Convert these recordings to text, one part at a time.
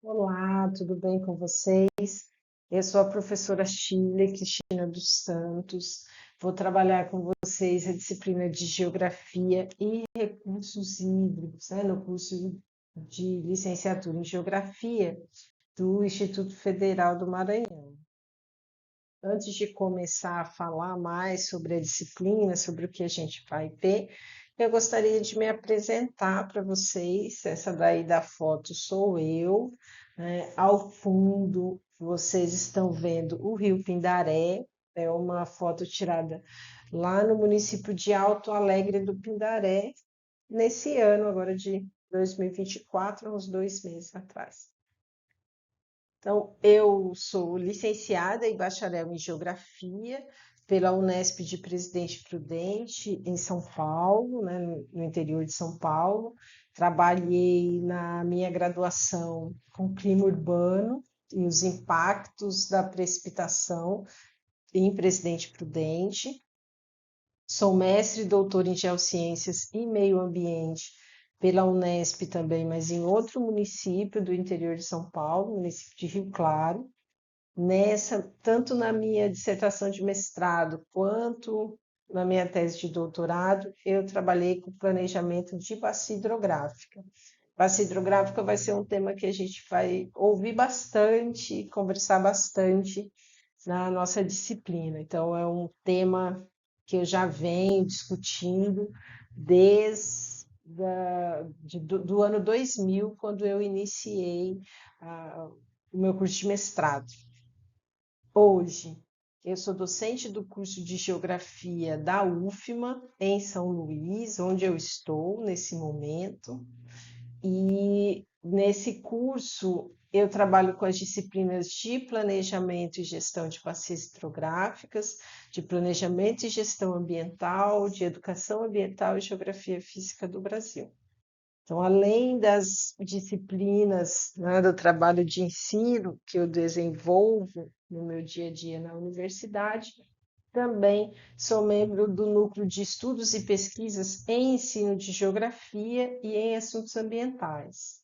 Olá, tudo bem com vocês? Eu sou a professora Sheila Cristina dos Santos. Vou trabalhar com vocês a disciplina de Geografia e Recursos Hídricos, né, no curso de licenciatura em Geografia do Instituto Federal do Maranhão. Antes de começar a falar mais sobre a disciplina, sobre o que a gente vai ver, eu gostaria de me apresentar para vocês. Essa daí da foto sou eu, né? Ao fundo, vocês estão vendo o Rio Pindaré, é uma foto tirada lá no município de Alto Alegre do Pindaré, nesse ano agora de 2024, uns 2 meses atrás. Então, eu sou licenciada e bacharel em Geografia pela Unesp de Presidente Prudente, em São Paulo, né, no interior de São Paulo. Trabalhei na minha graduação com clima urbano e os impactos da precipitação em Presidente Prudente. Sou mestre e doutor em Geociências e Meio Ambiente pela Unesp também, mas em outro município do interior de São Paulo, município de Rio Claro. Tanto na minha dissertação de mestrado quanto na minha tese de doutorado, eu trabalhei com planejamento de bacia hidrográfica. Bacia hidrográfica vai ser um tema que a gente vai ouvir bastante, conversar bastante na nossa disciplina. Então, é um tema que eu já venho discutindo do ano 2000, quando eu iniciei o meu curso de mestrado. Hoje, eu sou docente do curso de Geografia da UFMA, em São Luís, onde eu estou nesse momento. E nesse curso eu trabalho com as disciplinas de planejamento e gestão de bacias hidrográficas, de planejamento e gestão ambiental, de educação ambiental e geografia física do Brasil. Então, além das disciplinas, né, do trabalho de ensino que eu desenvolvo no meu dia a dia na universidade, também sou membro do Núcleo de Estudos e Pesquisas em Ensino de Geografia e em Assuntos Ambientais,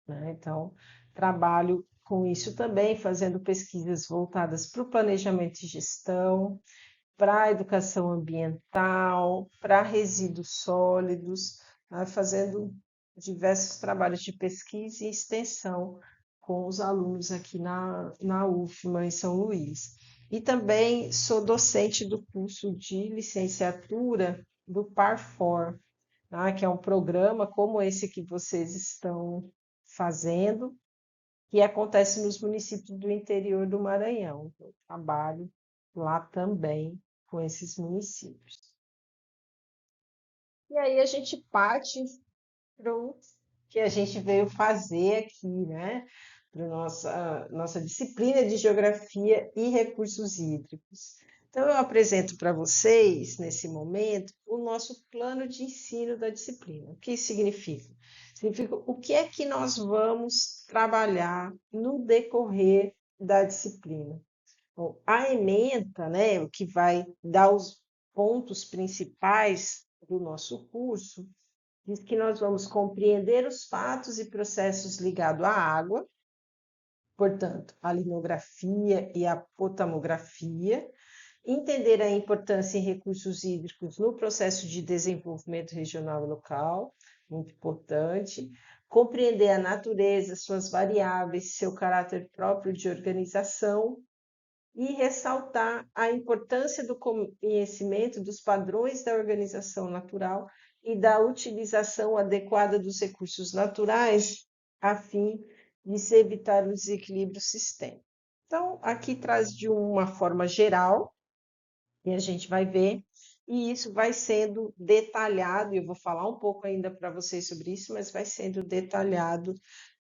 né? Então, trabalho com isso também, fazendo pesquisas voltadas para o planejamento e gestão, para a educação ambiental, para resíduos sólidos, né? Fazendo diversos trabalhos de pesquisa e extensão com os alunos aqui na UFMA, em São Luís. E também sou docente do curso de licenciatura do PAR4, tá? Que é um programa como esse que vocês estão fazendo, que acontece nos municípios do interior do Maranhão. Eu trabalho lá também com esses municípios. E aí a gente parte para o que a gente veio fazer aqui, né? Para nossa disciplina de Geografia e Recursos Hídricos. Então, eu apresento para vocês, nesse momento, o nosso plano de ensino da disciplina. O que isso significa? Significa o que é que nós vamos trabalhar no decorrer da disciplina. Bom, a ementa, né, o que vai dar os pontos principais do nosso curso, diz que nós vamos compreender os fatos e processos ligados à água, portanto, a linografia e a potamografia, entender a importância em recursos hídricos no processo de desenvolvimento regional e local, muito importante, compreender a natureza, suas variáveis, seu caráter próprio de organização e ressaltar a importância do conhecimento dos padrões da organização natural e da utilização adequada dos recursos naturais, a fim de se evitar o desequilíbrio sistêmico. Então, aqui traz de uma forma geral, e a gente vai ver, e isso vai sendo detalhado, e eu vou falar um pouco ainda para vocês sobre isso, mas vai sendo detalhado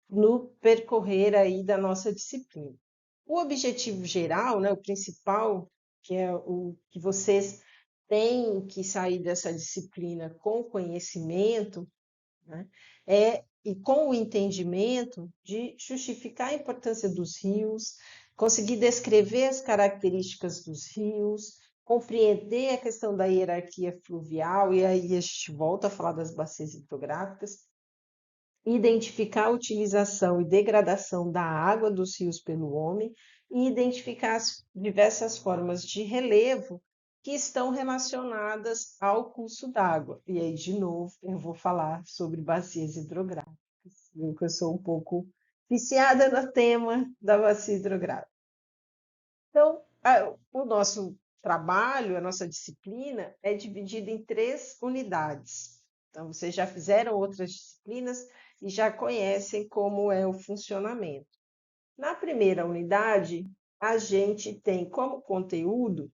no percorrer aí da nossa disciplina. O objetivo geral, né, o principal, que é o que vocês têm que sair dessa disciplina com conhecimento, né, e com o entendimento de justificar a importância dos rios, conseguir descrever as características dos rios, compreender a questão da hierarquia fluvial, e aí a gente volta a falar das bacias hidrográficas, identificar a utilização e degradação da água dos rios pelo homem e identificar as diversas formas de relevo que estão relacionadas ao curso d'água. E aí, de novo, eu vou falar sobre bacias hidrográficas, viu que eu sou um pouco viciada no tema da bacia hidrográfica. Então, o nosso trabalho, a nossa disciplina é dividida em 3 unidades. Então, vocês já fizeram outras disciplinas e já conhecem como é o funcionamento. Na primeira unidade, a gente tem como conteúdo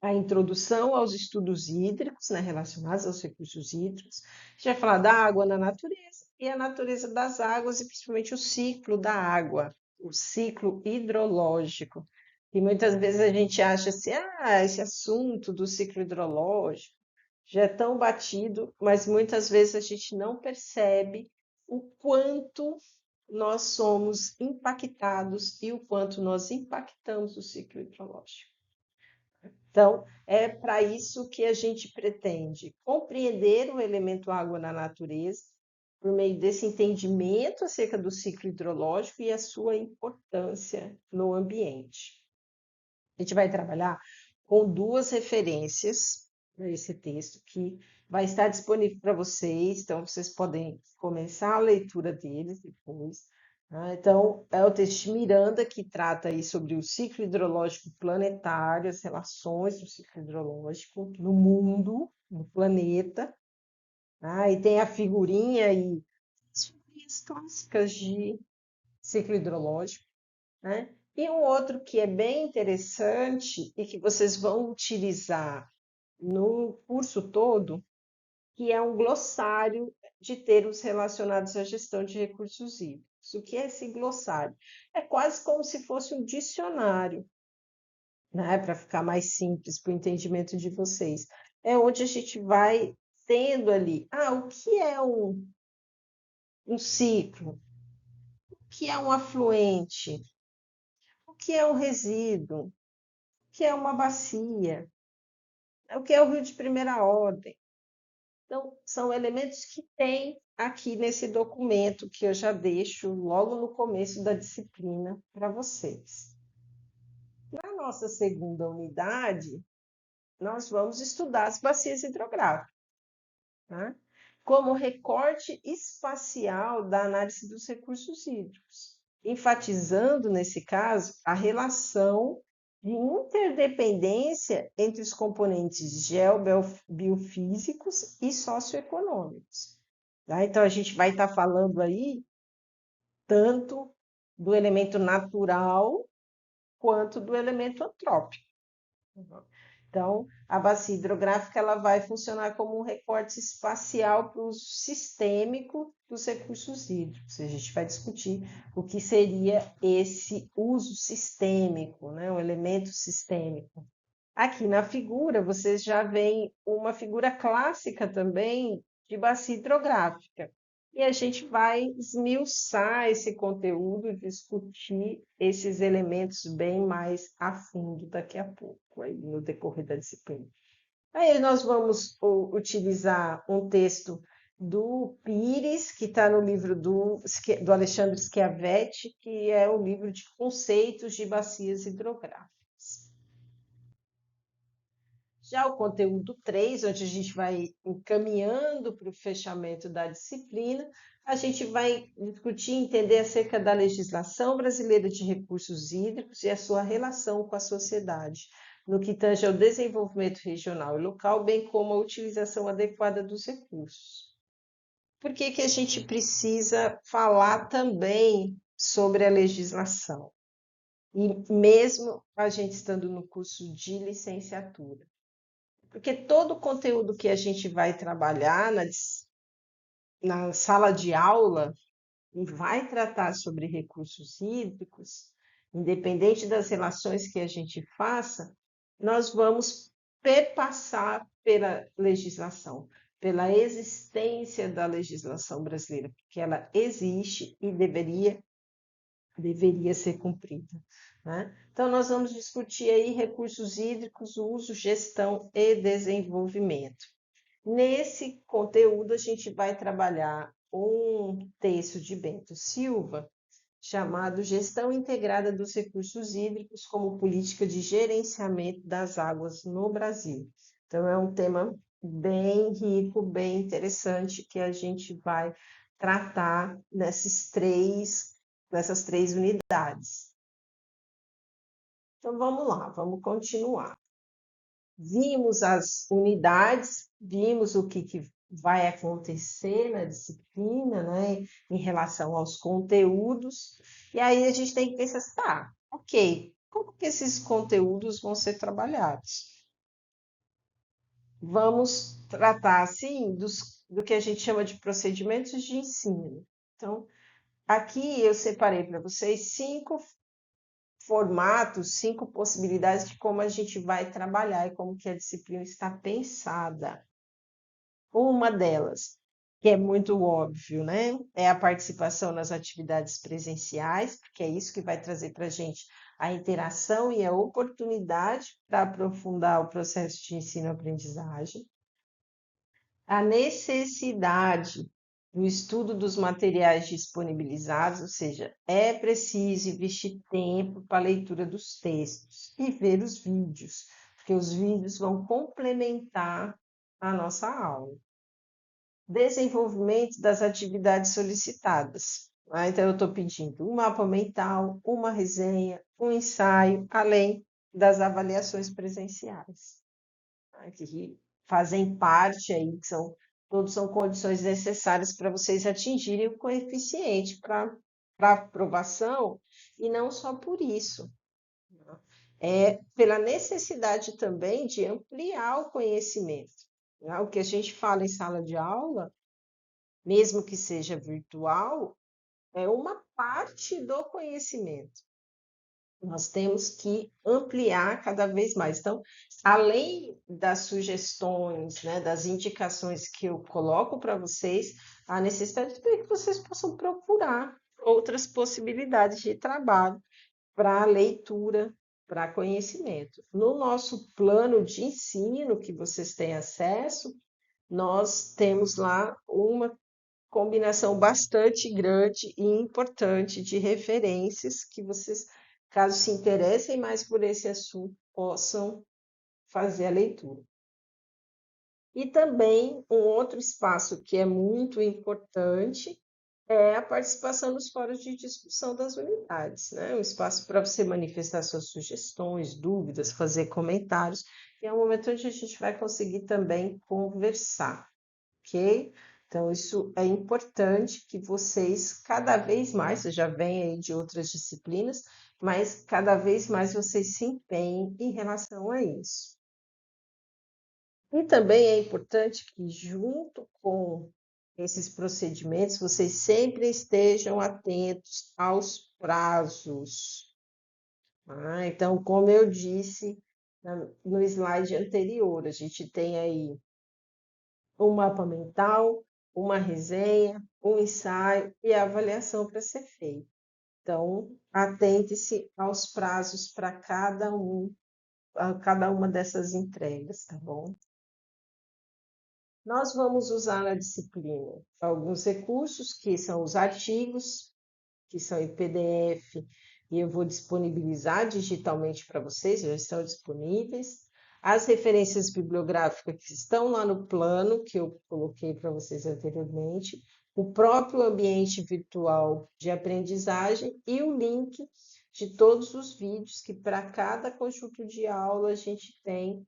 a introdução aos estudos hídricos, né, relacionados aos recursos hídricos. A gente vai falar da água na natureza e a natureza das águas e principalmente o ciclo da água, o ciclo hidrológico. E muitas vezes a gente acha assim, esse assunto do ciclo hidrológico já é tão batido, mas muitas vezes a gente não percebe o quanto nós somos impactados e o quanto nós impactamos o ciclo hidrológico. Então, é para isso que a gente pretende compreender o elemento água na natureza, por meio desse entendimento acerca do ciclo hidrológico e a sua importância no ambiente. A gente vai trabalhar com 2 referências para esse texto, que vai estar disponível para vocês, então vocês podem começar a leitura deles depois. Então, é o texto de Miranda, que trata aí sobre o ciclo hidrológico planetário, as relações do ciclo hidrológico no mundo, no planeta. E tem a figurinha e as figurinhas clássicas de ciclo hidrológico, né? E um outro que é bem interessante e que vocês vão utilizar no curso todo, que é um glossário de termos relacionados à gestão de recursos hídricos. O que é esse glossário? É quase como se fosse um dicionário, né? Para ficar mais simples para o entendimento de vocês. É onde a gente vai tendo ali, o que é um ciclo? O que é um afluente? O que é um resíduo? O que é uma bacia? O que é o rio de primeira ordem? Então, são elementos que tem aqui nesse documento que eu já deixo logo no começo da disciplina para vocês. Na nossa segunda unidade, nós vamos estudar as bacias hidrográficas, tá? Como recorte espacial da análise dos recursos hídricos, enfatizando, nesse caso, a relação de interdependência entre os componentes geobiofísicos e socioeconômicos. Tá? Então, a gente vai estar falando aí tanto do elemento natural quanto do elemento antrópico. Então, a bacia hidrográfica ela vai funcionar como um recorte espacial para o uso sistêmico dos recursos hídricos. A gente vai discutir o que seria esse uso sistêmico, né? O elemento sistêmico. Aqui na figura, vocês já veem uma figura clássica também de bacia hidrográfica. E a gente vai esmiuçar esse conteúdo e discutir esses elementos bem mais a fundo daqui a pouco, aí no decorrer da disciplina. Aí nós vamos utilizar um texto do Pires, que está no livro do Alexandre Schiavetti, que é o livro de conceitos de bacias hidrográficas. Já o conteúdo 3, onde a gente vai encaminhando para o fechamento da disciplina, a gente vai discutir e entender acerca da legislação brasileira de recursos hídricos e a sua relação com a sociedade, no que tange ao desenvolvimento regional e local, bem como a utilização adequada dos recursos. Por que que a gente precisa falar também sobre a legislação? E mesmo a gente estando no curso de licenciatura. Porque todo o conteúdo que a gente vai trabalhar na sala de aula e vai tratar sobre recursos hídricos, independente das relações que a gente faça, nós vamos perpassar pela legislação, pela existência da legislação brasileira, porque ela existe e deveria ser cumprida, né? Então, nós vamos discutir aí recursos hídricos, uso, gestão e desenvolvimento. Nesse conteúdo, a gente vai trabalhar um texto de Bento Silva chamado Gestão Integrada dos Recursos Hídricos como Política de Gerenciamento das Águas no Brasil. Então, é um tema bem rico, bem interessante, que a gente vai tratar nessas três unidades. Então, vamos lá, vamos continuar. Vimos as unidades, vimos o que vai acontecer na disciplina, né, em relação aos conteúdos, e aí a gente tem que pensar, tá, ok, como que esses conteúdos vão ser trabalhados? Vamos tratar, assim, do que a gente chama de procedimentos de ensino. Então, aqui eu separei para vocês 5 formatos, 5 possibilidades de como a gente vai trabalhar e como que a disciplina está pensada. Uma delas, que é muito óbvio, né? É a participação nas atividades presenciais, porque é isso que vai trazer para a gente a interação e a oportunidade para aprofundar o processo de ensino-aprendizagem. A necessidade do estudo dos materiais disponibilizados, ou seja, é preciso investir tempo para a leitura dos textos e ver os vídeos, porque os vídeos vão complementar a nossa aula. Desenvolvimento das atividades solicitadas. Então, eu estou pedindo um mapa mental, uma resenha, um ensaio, além das avaliações presenciais, que fazem parte aí, todos são condições necessárias para vocês atingirem o coeficiente para aprovação, e não só por isso, é pela necessidade também de ampliar o conhecimento. O que a gente fala em sala de aula, mesmo que seja virtual, é uma parte do conhecimento. Nós temos que ampliar cada vez mais. Então, além das sugestões, né, das indicações que eu coloco para vocês, a necessidade também que vocês possam procurar outras possibilidades de trabalho para leitura, para conhecimento. No nosso plano de ensino que vocês têm acesso, nós temos lá uma combinação bastante grande e importante de referências que vocês, caso se interessem mais por esse assunto, possam fazer a leitura. E também um outro espaço que é muito importante é a participação nos fóruns de discussão das unidades, né? Um espaço para você manifestar suas sugestões, dúvidas, fazer comentários, e é um momento onde a gente vai conseguir também conversar, ok? Então, isso é importante que vocês, cada vez mais, você já vem aí de outras disciplinas, mas cada vez mais vocês se empenhem em relação a isso. E também é importante que, junto com esses procedimentos, vocês sempre estejam atentos aos prazos. Então, como eu disse no slide anterior, a gente tem aí um mapa mental, uma resenha, um ensaio e a avaliação para ser feita. Então, atente-se aos prazos para cada uma dessas entregas, tá bom? Nós vamos usar na disciplina alguns recursos, que são os artigos, que são em PDF, e eu vou disponibilizar digitalmente para vocês, já estão disponíveis. As referências bibliográficas que estão lá no plano, que eu coloquei para vocês anteriormente, o próprio ambiente virtual de aprendizagem e o link de todos os vídeos, que para cada conjunto de aula a gente tem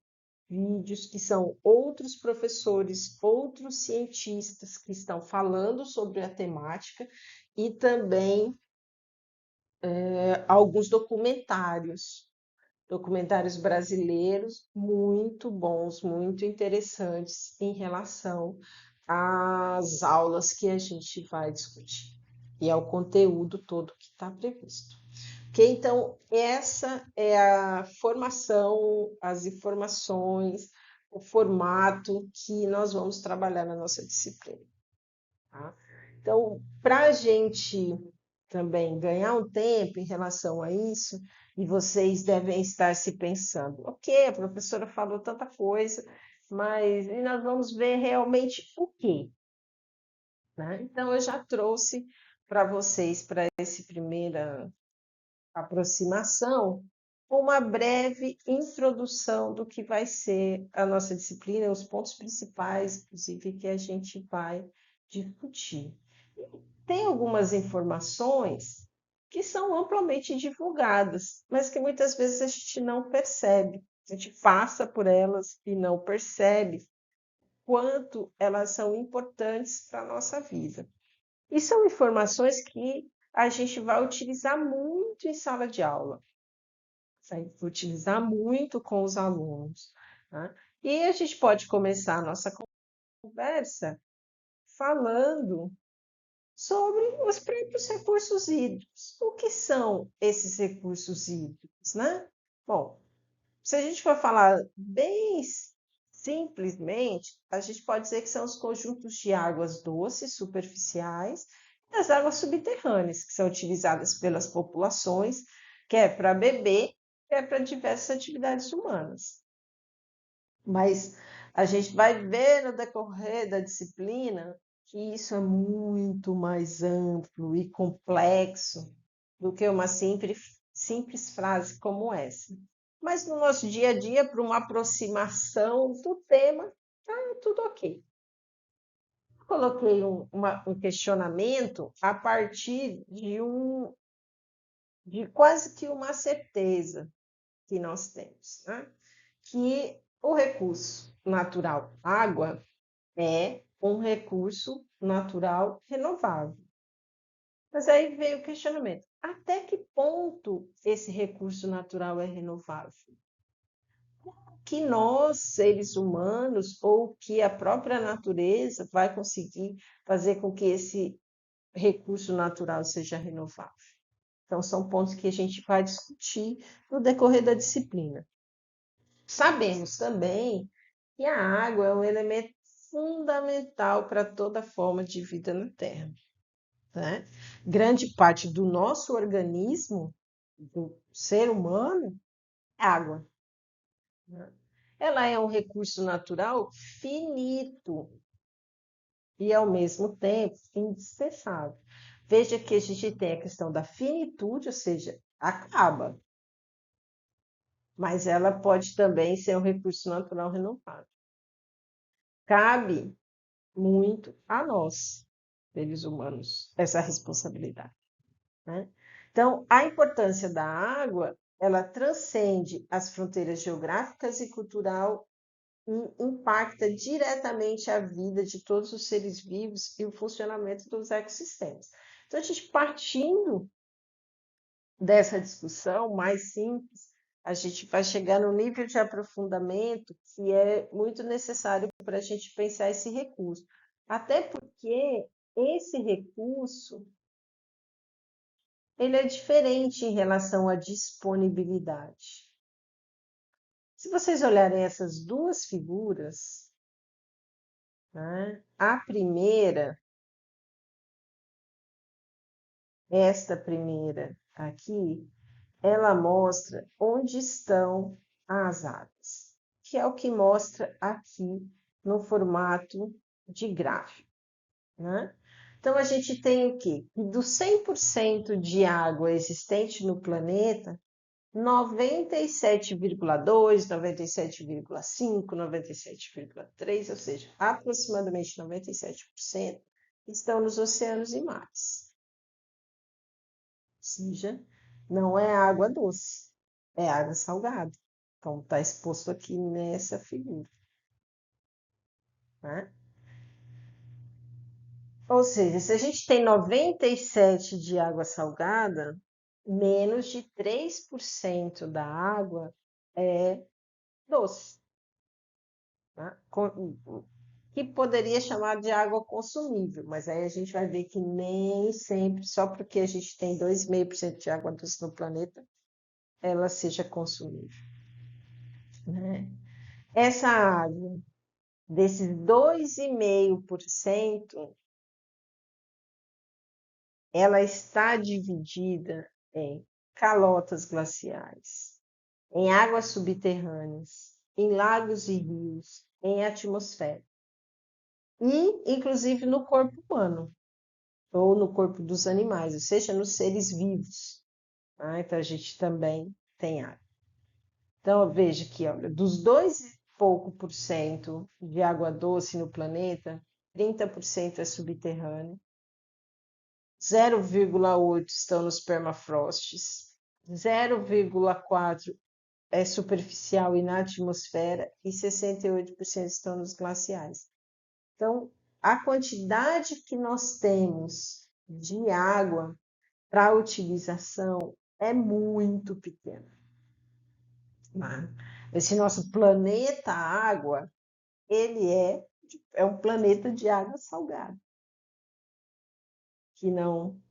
vídeos que são outros professores, outros cientistas que estão falando sobre a temática, e também alguns documentários brasileiros muito bons, muito interessantes em relação às aulas que a gente vai discutir e ao conteúdo todo que está previsto. Ok? Então, essa é a formação, as informações, o formato que nós vamos trabalhar na nossa disciplina. Tá? Então, para a gente também ganhar um tempo em relação a isso, e vocês devem estar se pensando, ok, a professora falou tanta coisa, mas e nós vamos ver realmente o quê? né? Então, eu já trouxe para vocês, para essa primeira aproximação, uma breve introdução do que vai ser a nossa disciplina, os pontos principais, inclusive, que a gente vai discutir. Tem algumas informações que são amplamente divulgadas, mas que muitas vezes a gente não percebe. A gente passa por elas e não percebe quanto elas são importantes para a nossa vida. E são informações que a gente vai utilizar muito em sala de aula, vai utilizar muito com os alunos, né? E a gente pode começar a nossa conversa falando sobre os próprios recursos hídricos. O que são esses recursos hídricos, né? Bom, se a gente for falar bem simplesmente, a gente pode dizer que são os conjuntos de águas doces superficiais e as águas subterrâneas, que são utilizadas pelas populações, quer para beber, quer para diversas atividades humanas. Mas a gente vai ver no decorrer da disciplina que isso é muito mais amplo e complexo do que uma simples frase como essa. Mas no nosso dia a dia, para uma aproximação do tema, tá tudo ok. Coloquei um questionamento a partir de quase que uma certeza que nós temos, né? Que o recurso natural água é um recurso natural renovável. Mas aí veio o questionamento: até que ponto esse recurso natural é renovável? Que nós, seres humanos, ou que a própria natureza vai conseguir fazer com que esse recurso natural seja renovável? Então, são pontos que a gente vai discutir no decorrer da disciplina. Sabemos também que a água é um elemento fundamental para toda forma de vida na Terra, né? Grande parte do nosso organismo, do ser humano, é água, né? Ela é um recurso natural finito e, ao mesmo tempo, indispensável. Veja que a gente tem a questão da finitude, ou seja, acaba, mas ela pode também ser um recurso natural renovável. Cabe muito a nós, seres humanos, essa responsabilidade, né? Então, a importância da água, ela transcende as fronteiras geográficas e cultural e impacta diretamente a vida de todos os seres vivos e o funcionamento dos ecossistemas. Então, a gente partindo dessa discussão mais simples, a gente vai chegar no nível de aprofundamento que é muito necessário para a gente pensar esse recurso. Até porque esse recurso ele é diferente em relação à disponibilidade. Se vocês olharem essas duas figuras, né, a primeira, esta primeira aqui, ela mostra onde estão as águas, que é o que mostra aqui no formato de gráfico, né? Então, a gente tem o quê? Do 100% de água existente no planeta, 97,2, 97,5, 97,3, ou seja, aproximadamente 97% estão nos oceanos e mares. Ou seja, não é água doce, é água salgada. Então, está exposto aqui nessa figura, né? Ou seja, se a gente tem 97 de água salgada, menos de 3% da água é doce, né? Que poderia chamar de água consumível, mas aí a gente vai ver que nem sempre, só porque a gente tem 2,5% de água doce no planeta, ela seja consumível, né? Essa água, desses 2,5%, ela está dividida em calotas glaciais, em águas subterrâneas, em lagos e rios, em atmosfera. e, inclusive, no corpo humano, ou no corpo dos animais, ou seja, nos seres vivos, tá? Então, a gente também tem água. Então, veja que, olha, dos 2 e pouco por cento de água doce no planeta, 30% é subterrâneo, 0,8 estão nos permafrostes, 0,4 é superficial e na atmosfera e 68% estão nos glaciais. Então, a quantidade que nós temos de água para utilização é muito pequena, né? Esse nosso planeta água, ele é um planeta de água salgada, que não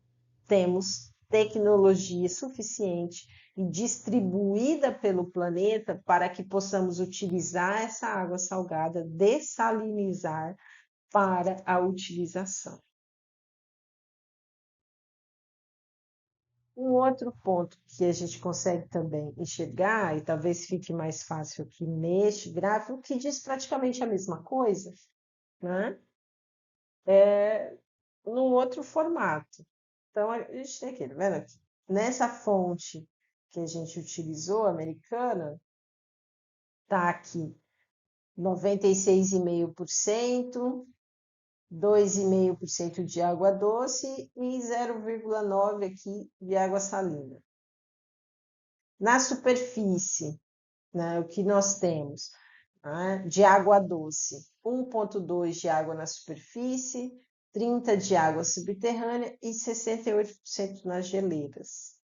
temos tecnologia suficiente e distribuída pelo planeta para que possamos utilizar essa água salgada, dessalinizar para a utilização. Um outro ponto que a gente consegue também enxergar, e talvez fique mais fácil aqui neste gráfico, que diz praticamente a mesma coisa, né? Num outro formato. Então, a gente tem aqui, tá vendo aqui? Nessa fonte que a gente utilizou, americana, está aqui 96,5%, 2,5% de água doce e 0,9% aqui de água salina. Na superfície, né, o que nós temos, né, de água doce, 1,2% de água na superfície, 30% de água subterrânea e 68% nas geleiras.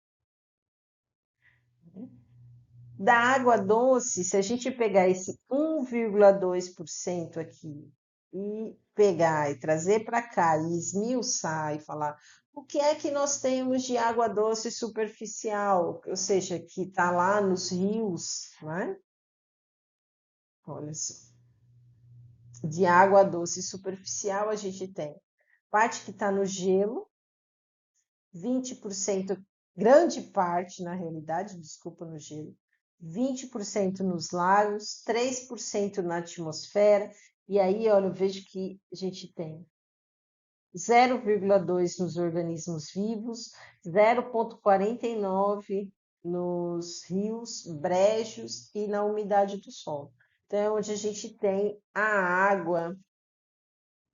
Da água doce, se a gente pegar esse 1,2% aqui e pegar e trazer para cá e esmiuçar e falar o que é que nós temos de água doce superficial, ou seja, que está lá nos rios, né? Olha só. De água doce superficial, a gente tem parte que está no gelo, 20%, grande parte, na realidade, desculpa, no gelo, 20% nos lagos, 3% na atmosfera, e aí, olha, eu vejo que a gente tem 0,2 nos organismos vivos, 0,49 nos rios, brejos e na umidade do solo. Então, é onde a gente tem a água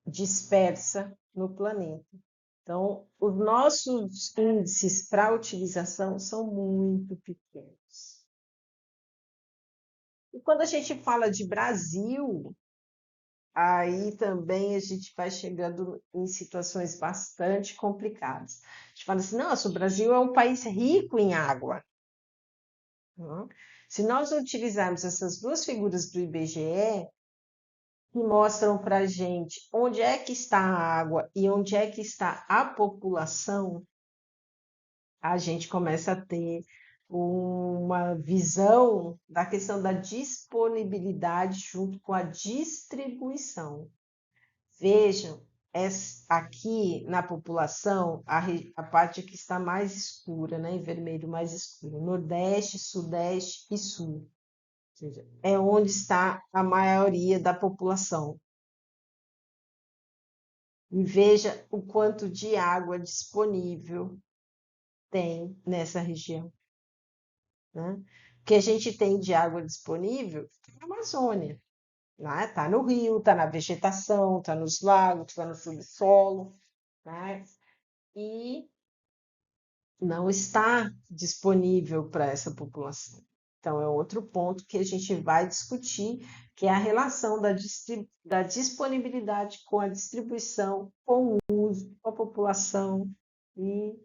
dispersa no planeta. Então, os nossos índices para utilização são muito pequenos. E quando a gente fala de Brasil, aí também a gente vai chegando em situações bastante complicadas. A gente fala assim, nossa, o Brasil é um país rico em água. Se nós utilizarmos essas duas figuras do IBGE, que mostram para a gente onde é que está a água e onde é que está a população, a gente começa a ter uma visão da questão da disponibilidade junto com a distribuição. Vejam, aqui na população, a parte que está mais escura, né, em vermelho mais escuro, Nordeste, Sudeste e Sul. Ou seja, é onde está a maioria da população. E veja o quanto de água disponível tem nessa região, né? O que a gente tem de água disponível é na Amazônia, né? Está no rio, está na vegetação, está nos lagos, está no subsolo, né? E não está disponível para essa população. Então, é outro ponto que a gente vai discutir, que é a relação da disponibilidade com a distribuição, com a população, e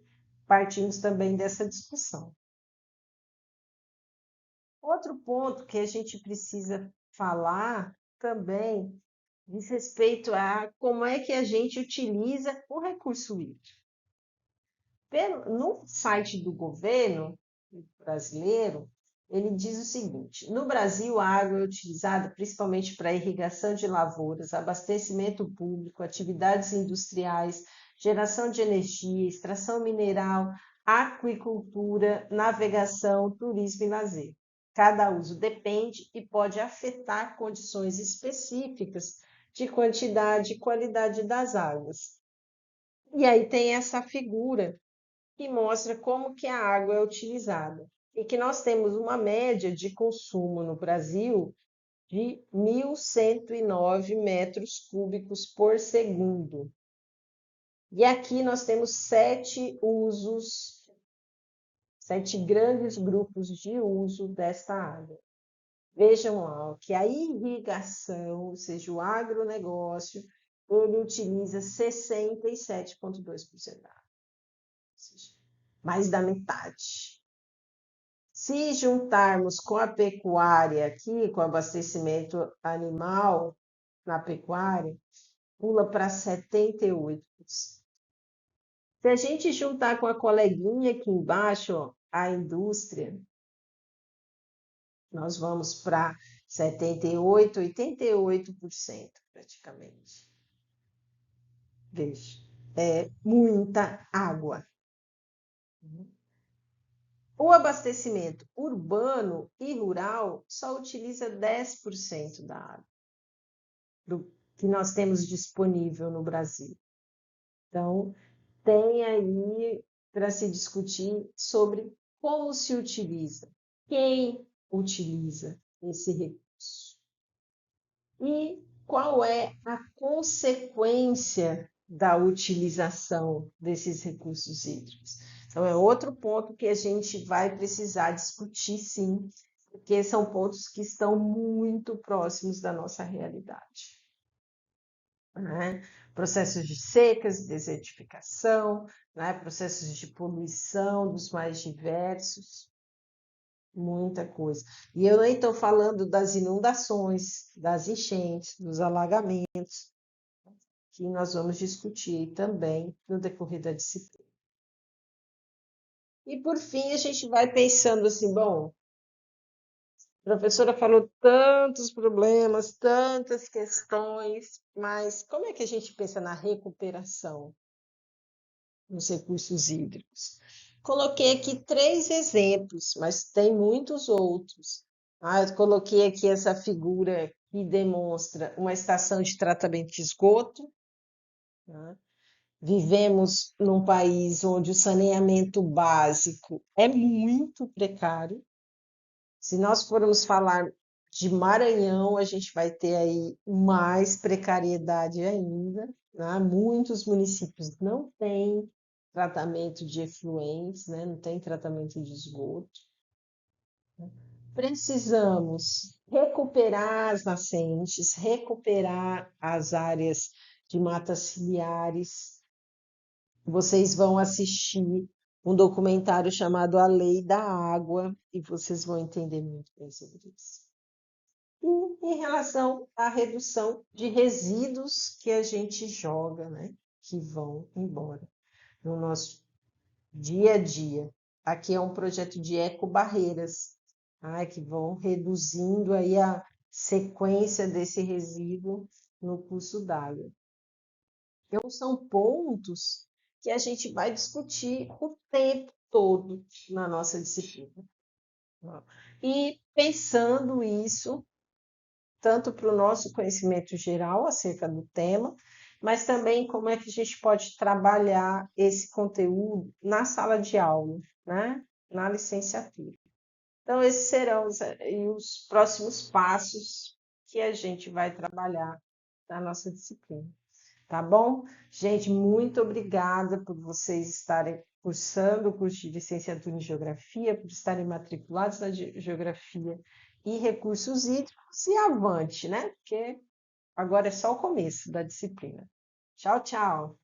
partimos também dessa discussão. Outro ponto que a gente precisa falar também diz respeito a como é que a gente utiliza o recurso hídrico. No site do governo brasileiro, ele diz o seguinte: no Brasil, a água é utilizada principalmente para irrigação de lavouras, abastecimento público, atividades industriais, geração de energia, extração mineral, aquicultura, navegação, turismo e lazer. Cada uso depende e pode afetar condições específicas de quantidade e qualidade das águas. E aí tem essa figura que mostra como que a água é utilizada. E que nós temos uma média de consumo no Brasil de 1.109 metros cúbicos por segundo. E aqui nós temos 7 grandes grupos de uso desta água. Vejam lá, que a irrigação, ou seja, o agronegócio, ele utiliza 67,2% da água, ou seja, mais da metade. Se juntarmos com a pecuária aqui, com o abastecimento animal na pecuária, pula para 78%. Se a gente juntar com a coleguinha aqui embaixo, ó, a indústria, nós vamos para 78, 88% praticamente. Veja, é muita água. O abastecimento urbano e rural só utiliza 10% da água que nós temos disponível no Brasil. Então, tem aí para se discutir sobre como se utiliza, quem utiliza esse recurso e qual é a consequência da utilização desses recursos hídricos. Então, é outro ponto que a gente vai precisar discutir, sim, porque são pontos que estão muito próximos da nossa realidade. Né? Processos de secas, desertificação, né? Processos de poluição dos mais diversos, muita coisa. E eu nem estou falando das inundações, das enchentes, dos alagamentos, que nós vamos discutir também no decorrer da disciplina. E por fim, a gente vai pensando assim, bom, a professora falou tantos problemas, tantas questões, mas como é que a gente pensa na recuperação nos recursos hídricos? Coloquei aqui 3 exemplos, mas tem muitos outros. Eu coloquei aqui essa figura que demonstra uma estação de tratamento de esgoto, né? Vivemos num país onde o saneamento básico é muito precário. Se nós formos falar de Maranhão, a gente vai ter aí mais precariedade ainda, né? Muitos municípios não têm tratamento de efluentes, né? Não tem tratamento de esgoto. Precisamos recuperar as nascentes, recuperar as áreas de matas ciliares. Vocês vão assistir um documentário chamado A Lei da Água e vocês vão entender muito bem sobre isso. E em relação à redução de resíduos que a gente joga, né, que vão embora no nosso dia a dia. Aqui é um projeto de ecobarreiras, que vão reduzindo aí a sequência desse resíduo no curso d'água. Então, são pontos que a gente vai discutir o tempo todo na nossa disciplina. E pensando isso, tanto para o nosso conhecimento geral acerca do tema, mas também como é que a gente pode trabalhar esse conteúdo na sala de aula, né? Na licenciatura. Então, esses serão os próximos passos que a gente vai trabalhar na nossa disciplina. Tá bom? Gente, muito obrigada por vocês estarem cursando o curso de licenciatura em Geografia, por estarem matriculados na Geografia e Recursos Hídricos e avante, né? Porque agora é só o começo da disciplina. Tchau, tchau!